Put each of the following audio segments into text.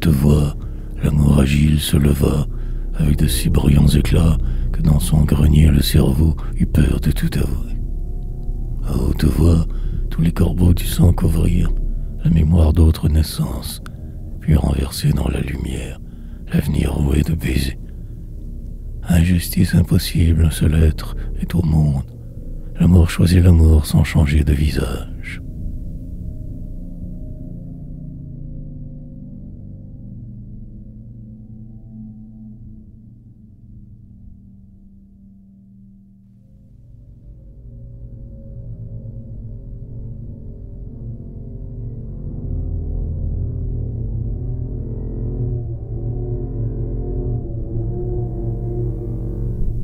haute voix, l'amour agile se leva, avec de si bruyants éclats que dans son grenier le cerveau eut peur de tout avouer. À haute voix, tous les corbeaux du sang couvrirent la mémoire d'autres naissances, puis renversés dans la lumière, l'avenir roué de baisers. Injustice impossible, un seul être est au monde. L'amour choisit l'amour sans changer de visage.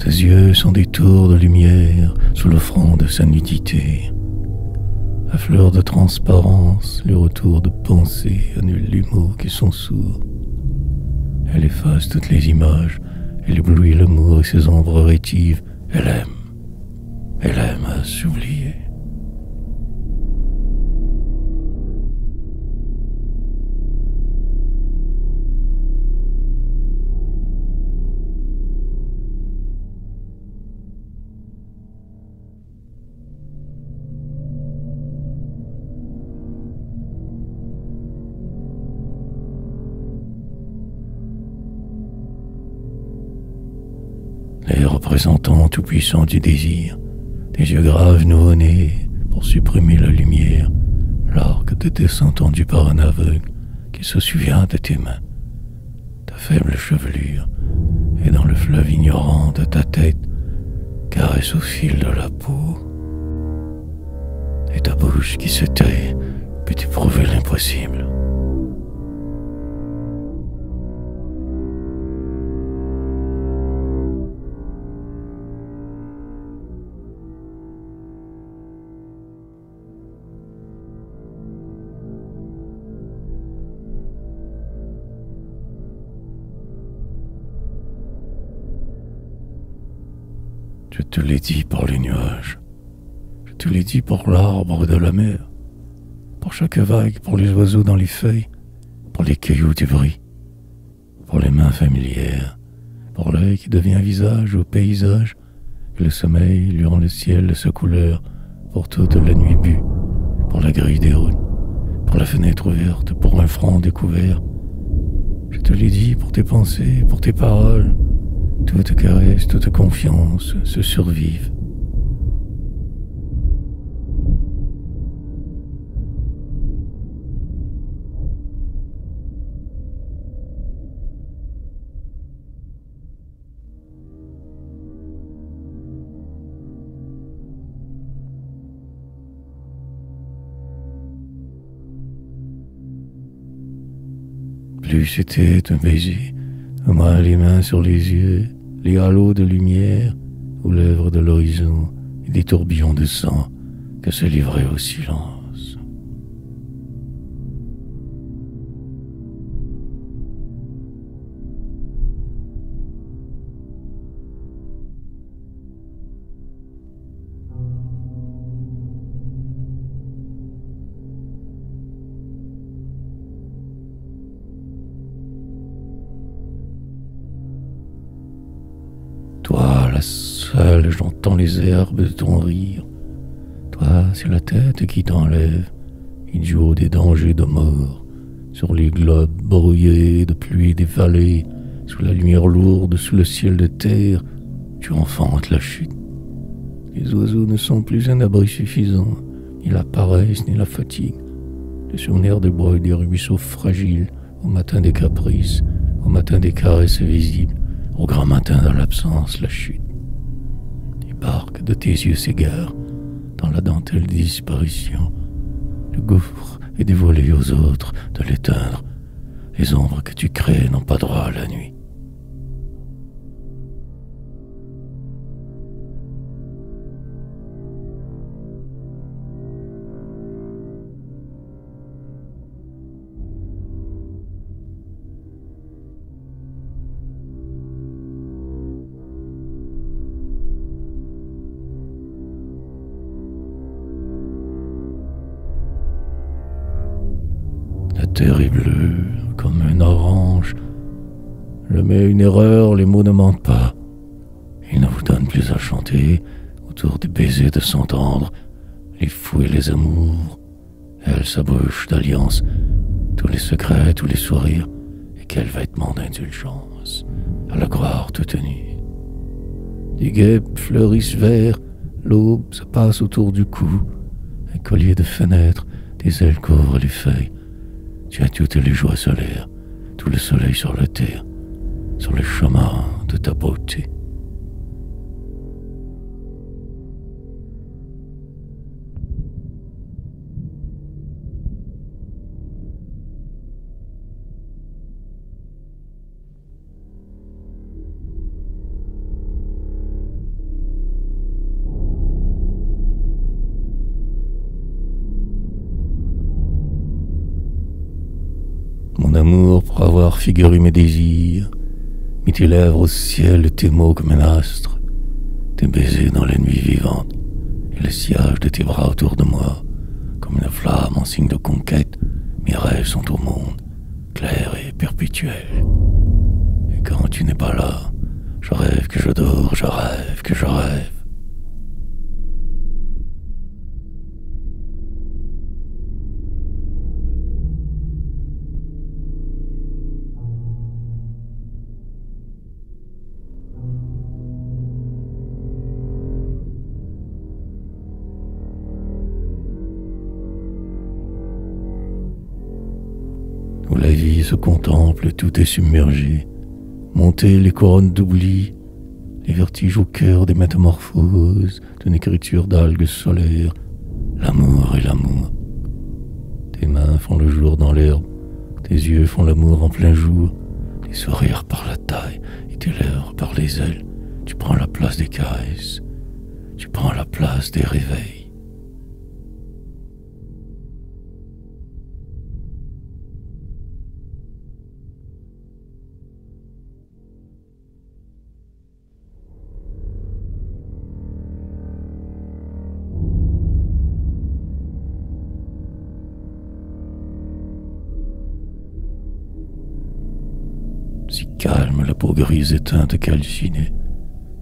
Ses yeux sont des tours de lumière sous le front de sa nudité. À fleur de transparence, le retour de pensée annule les mots qui sont sourds. Elle efface toutes les images, elle éblouit l'amour et ses ombres rétives. Elle aime à s'oublier. Les représentants tout-puissants du désir, des yeux graves nouveau-nés pour supprimer la lumière, l'arc de dessin tendu par un aveugle qui se souvient de tes mains, ta faible chevelure, et dans le fleuve ignorant de ta tête, caresse au fil de la peau. Et ta bouche qui se tait peut éprouver l'impossible. Je te l'ai dit par les nuages, je te l'ai dit pour l'arbre de la mer, pour chaque vague, pour les oiseaux dans les feuilles, pour les cailloux du bruit, pour les mains familières, pour l'œil qui devient visage au paysage, et le sommeil lui rend le ciel de sa couleur, pour toute la nuit bue, pour la grille des routes, pour la fenêtre ouverte, pour un front découvert. Je te l'ai dit pour tes pensées, pour tes paroles. Toute caresse, toute confiance se survivent. Plus c'était un baiser, moi les mains sur les yeux, les halos de lumière aux lèvres de l'horizon et des tourbillons de sang que se livrait au silence. Toi, la seule, j'entends les herbes de ton rire. Toi, c'est la tête qui t'enlève, idiot des dangers de mort, sur les globes brouillés de pluie des vallées, sous la lumière lourde, sous le ciel de terre, tu enfantes la chute. Les oiseaux ne sont plus un abri suffisant, ni la paresse, ni la fatigue. Le souvenir des bois et des ruisseaux fragiles, au matin des caprices, au matin des caresses visibles, au grand matin de l'absence, la chute. Les barques de tes yeux s'égarent dans la dentelle des disparitions. Le gouffre est dévoilé aux autres de l'éteindre. Les ombres que tu crées n'ont pas droit à la nuit. terre est bleue comme un orange. Jamais une erreur, les mots ne mentent pas. Ils ne vous donnent plus à chanter autour des baisers de s'entendre, les fous et les amours. Elle s'abouche d'alliance, tous les secrets, tous les sourires, et quels vêtements d'indulgence, à la croire toute nue. Des guêpes fleurissent verts, l'aube se passe autour du cou, un collier de fenêtres, des ailes couvrent les feuilles. Tu as toutes les joies solaires, tout le soleil sur la terre, sur le chemin de ta beauté. Mon amour, pour avoir figuré mes désirs, mis tes lèvres au ciel, tes mots comme un astre, tes baisers dans la nuit vivante, et le sillage de tes bras autour de moi, comme une flamme en signe de conquête, mes rêves sont au monde, clairs et perpétuels. Et quand tu n'es pas là, je rêve que je dors, je rêve que je rêve. Où la vie se contemple, tout est submergé. Monter les couronnes d'oubli, les vertiges au cœur des métamorphoses d'une écriture d'algues solaires. L'amour et l'amour. Tes mains font le jour dans l'herbe, tes yeux font l'amour en plein jour, tes sourires par la taille et tes lèvres par les ailes. Tu prends la place des caresses, tu prends la place des réveils. Si calme la peau grise éteinte calcinée,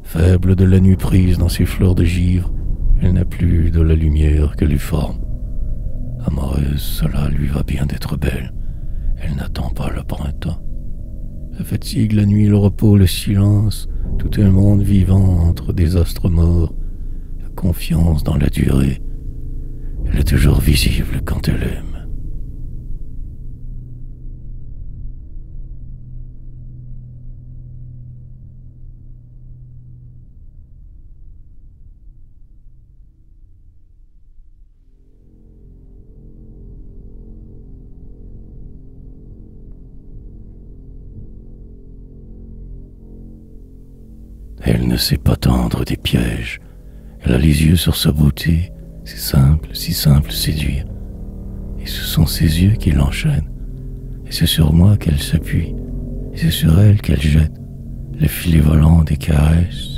faible de la nuit prise dans ses fleurs de givre, elle n'a plus de la lumière que les formes. Amoureuse, cela lui va bien d'être belle, elle n'attend pas le printemps. La fatigue, la nuit, le repos, le silence, tout un monde vivant entre des astres morts, la confiance dans la durée, elle est toujours visible quand elle aime. Elle ne sait pas tendre des pièges. Elle a les yeux sur sa beauté. C'est simple, si simple séduire. Et ce sont ses yeux qui l'enchaînent. Et c'est sur moi qu'elle s'appuie. Et c'est sur elle qu'elle jette le filet volant des caresses.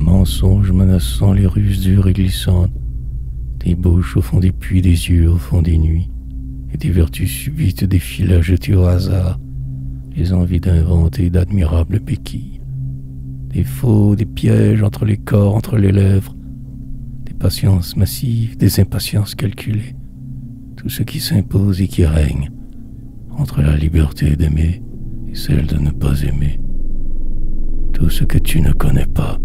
Mensonges menaçant les ruses dures et glissantes, des bouches au fond des puits, des yeux au fond des nuits, et des vertus subites, des fils à jeter au hasard, les envies d'inventer d'admirables béquilles, des faux, des pièges entre les corps, entre les lèvres, des patiences massives, des impatiences calculées, tout ce qui s'impose et qui règne entre la liberté d'aimer et celle de ne pas aimer, tout ce que tu ne connais pas.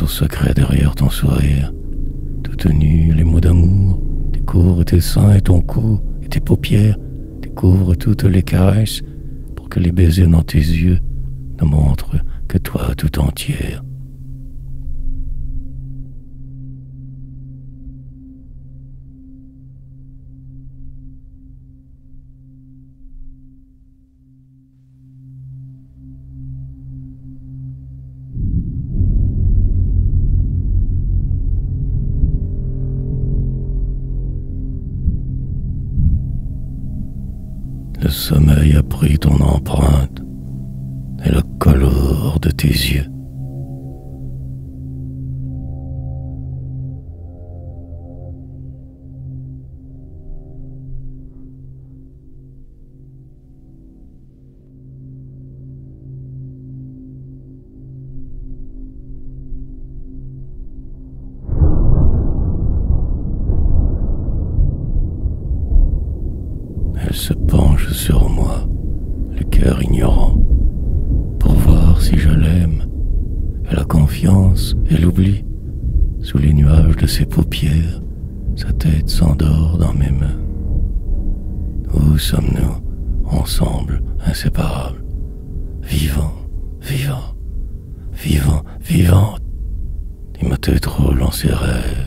au secret derrière ton sourire. Toute nue, les mots d'amour découvrent tes seins et ton cou et tes paupières, découvrent toutes les caresses pour que les baisers dans tes yeux ne montrent que toi tout entière. Le sommeil a pris ton empreinte et le colore de tes yeux. Elle se penche sur moi, le cœur ignorant, pour voir si je l'aime. Et la confiance et l'oubli, sous les nuages de ses paupières, sa tête s'endort dans mes mains. Où sommes-nous, ensemble, inséparables, vivants, vivants, vivants, vivantes, et ma tête roule en ses rêves.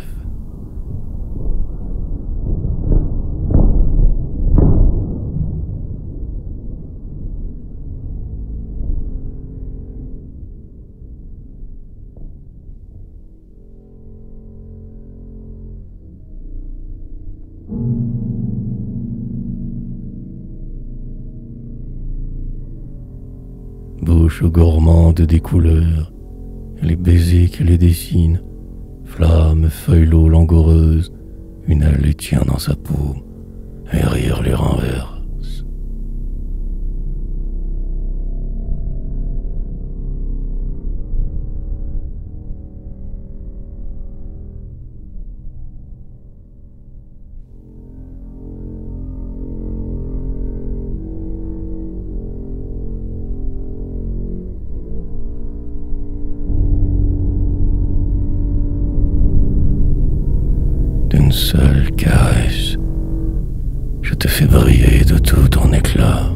Bouche gourmande des couleurs, et les baisers qui les dessinent, flammes, feuilles langoureuses, une aile les tient dans sa paume, et rire les renverse. D'une seule caresse, je te fais briller de tout ton éclat.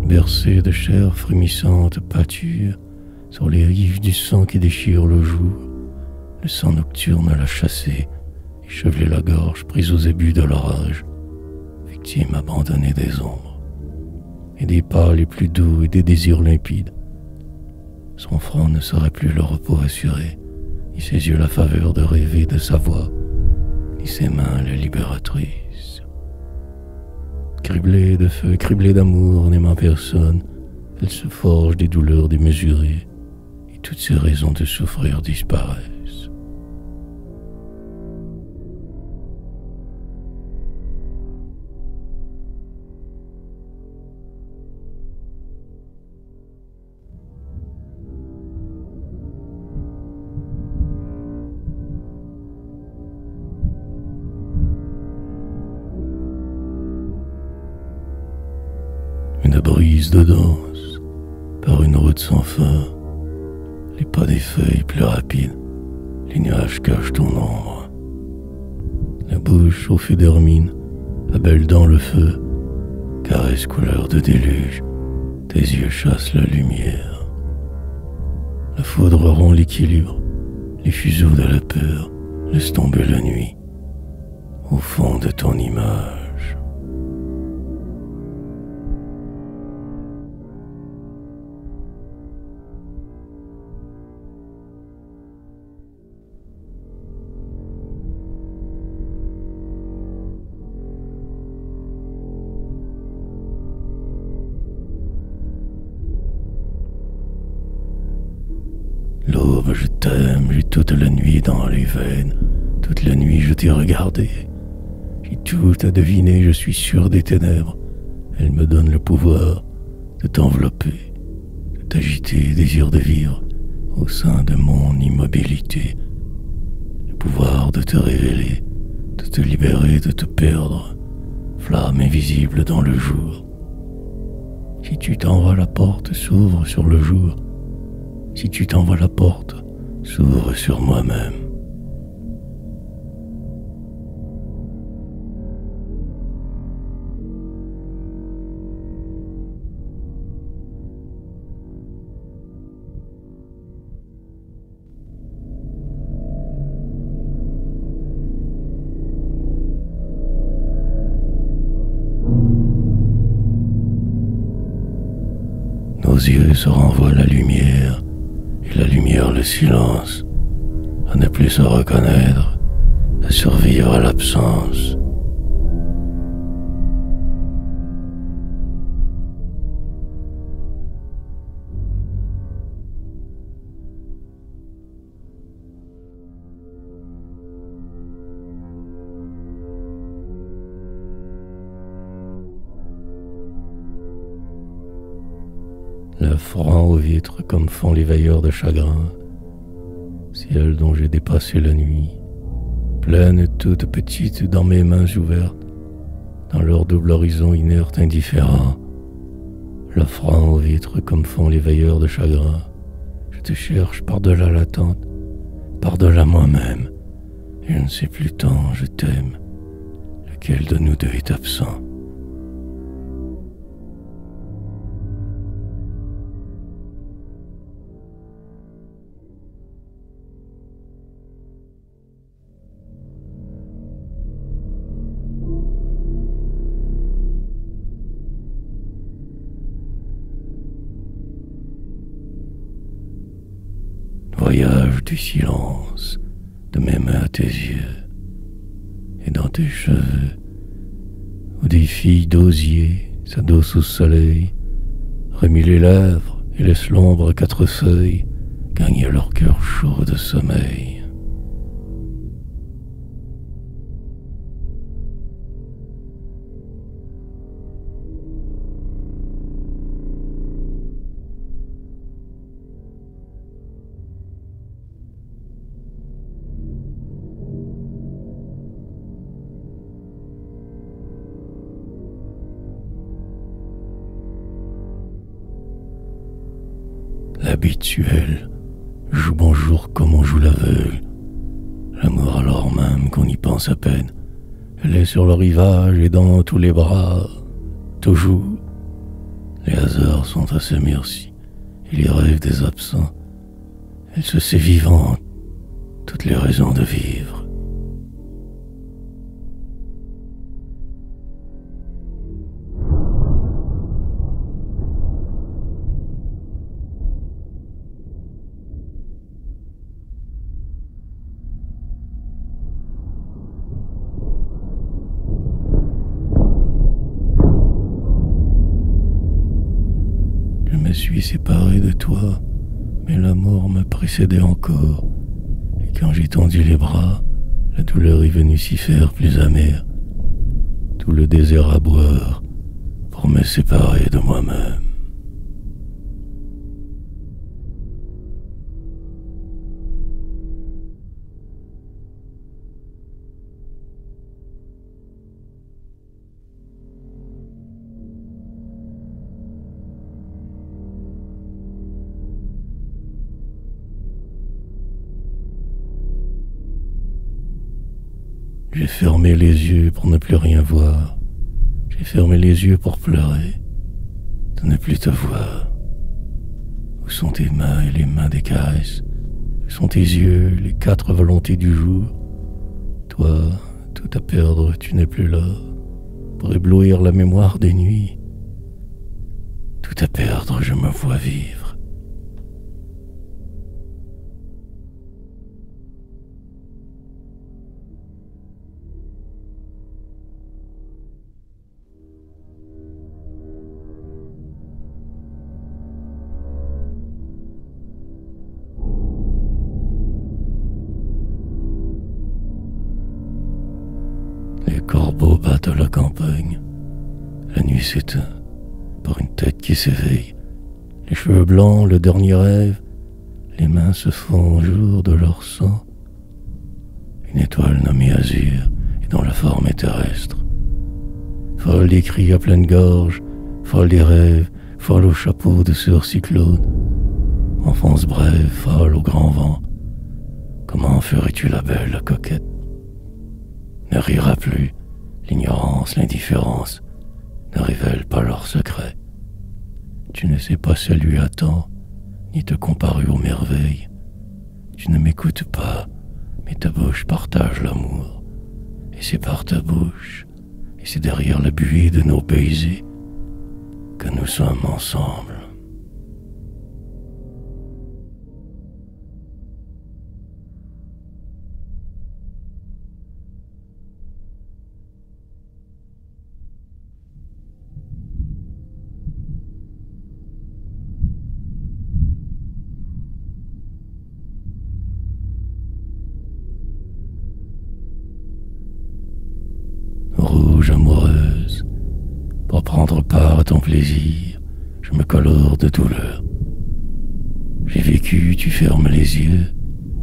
Bercé de chair frémissante pâture sur les rives du sang qui déchire le jour, le sang nocturne l'a chassé, échevelé la gorge prise aux ébus de l'orage, victime abandonnée des ombres, et des pas les plus doux et des désirs limpides. Son front ne serait plus le repos assuré, ni ses yeux la faveur de rêver de sa voix, ni ses mains les libératrices. Criblée de feu, criblée d'amour, n'aimant personne, elle se forge des douleurs démesurées, et toutes ses raisons de souffrir disparaissent. Une brise de danse, par une route sans fin, les pas des feuilles plus rapides, les nuages cachent ton ombre. La bouche chauffée d'hermine, la belle dans le feu, caresse couleur de déluge, tes yeux chassent la lumière. La foudre rompt l'équilibre, les fuseaux de la peur laissent tomber la nuit, au fond de ton image. L'aube, je t'aime, j'ai toute la nuit dans les veines, toute la nuit je t'ai regardé, J'ai tout à deviner, je suis sûr des ténèbres. Elles me donnent le pouvoir de t'envelopper, de t'agiter, désir de vivre au sein de mon immobilité. Le pouvoir de te révéler, de te libérer, de te perdre, flamme invisible dans le jour. Si tu t'envoies la porte, s'ouvre sur le jour. Si tu t'envoies la porte, s'ouvre sur moi-même. Nos yeux se renvoient la lumière, et la lumière le silence, à ne plus se reconnaître, à survivre à l'absence. Le franc aux vitres comme font les veilleurs de chagrin, ciel dont j'ai dépassé la nuit, pleine toute petite dans mes mains ouvertes, dans leur double horizon inerte indifférent. Le franc aux vitres comme font les veilleurs de chagrin, je te cherche par-delà l'attente, par-delà moi-même, et je ne sais plus tant, je t'aime, lequel de nous deux est absent. Voyage du silence, de mes mains à tes yeux, et dans tes cheveux, où des filles d'osier s'adossent au soleil, remuent les lèvres et laissent l'ombre à quatre feuilles gagner leur cœur chaud de sommeil. L'habituel joue bonjour comme on joue l'aveugle. L'amour alors même qu'on y pense à peine. Elle est sur le rivage et dans tous les bras, toujours. Les hasards sont à sa merci et les rêves des absents. Elle se sait vivante, toutes les raisons de vivre. Je me suis séparé de toi, mais l'amour me précédait encore. Et quand j'ai tendu les bras, la douleur est venue s'y faire plus amère. Tout le désert à boire pour me séparer de moi-même. J'ai fermé les yeux pour ne plus rien voir. J'ai fermé les yeux pour pleurer, de ne plus te voir. Où sont tes mains et les mains des caresses? Où sont tes yeux, les quatre volontés du jour? Toi, tout à perdre, tu n'es plus là, pour éblouir la mémoire des nuits. Tout à perdre, je me vois vivre. Les corps corbeaux battent la campagne. La nuit s'éteint par une tête qui s'éveille. Les cheveux blancs, le dernier rêve. Les mains se font au jour de leur sang. Une étoile nommée Azur et dont la forme est terrestre. Folle des cris à pleine gorge, folle des rêves, folle au chapeau de sœur cyclone. Enfance brève, folle au grand vent. Comment ferais-tu la belle, la coquette? Ne rira plus, l'ignorance, l'indifférence ne révèlent pas leurs secrets. Tu ne sais pas ce lui attend, ni te comparer aux merveilles. Tu ne m'écoutes pas, mais ta bouche partage l'amour. Et c'est par ta bouche, et c'est derrière la buée de nos baisers que nous sommes ensemble. Rouge amoureuse, pour prendre part à ton plaisir, je me colore de douleur. J'ai vécu, tu fermes les yeux,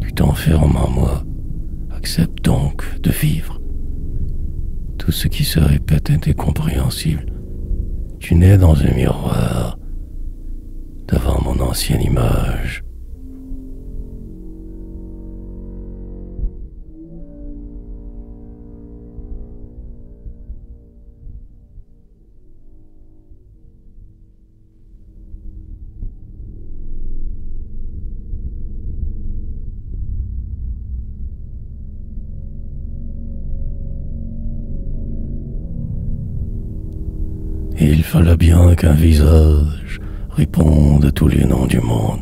tu t'enfermes en moi. Accepte donc de vivre. Tout ce qui se répète est incompréhensible. Tu nais dans un miroir, devant mon ancienne image. Et il fallait bien qu'un visage réponde à tous les noms du monde.